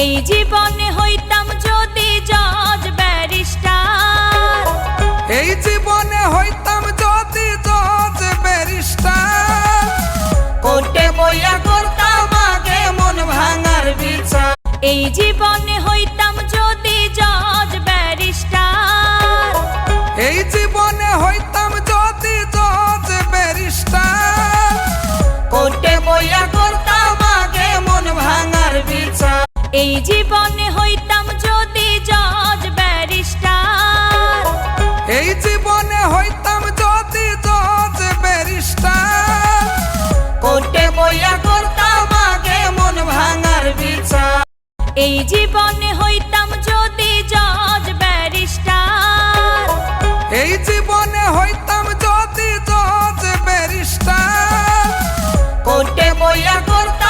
এই জীবনে হইতাম যদি জজ ব্যারিস্টার, এই জীবনে হইতাম যদি জজ ব্যারিস্টার, কোর্টে বইয়া করতাম আগে মন ভাঙার বিচার। এই জীবনে হইতাম যদি জজ ব্যারিস্টার, এই জীবনে হইতাম যদি জজ ব্যারিস্টার, কোর্টে বইয়া করতাম আগে মন ভাঙার বিচার। এই জীবনে হইতাম যদি জজ ব্যারিস্টার, এই জীবনে হইতাম যদি জজ ব্যারিস্টার, কোর্টে বইয়া করতাম আগে মন ভাঙার বিচার। এই জীবনে হইতাম যদি জজ ব্যারিস্টার, এই জীবনে হইতাম যদি জজ ব্যারিস্টার, কোর্টে বইয়া করতাম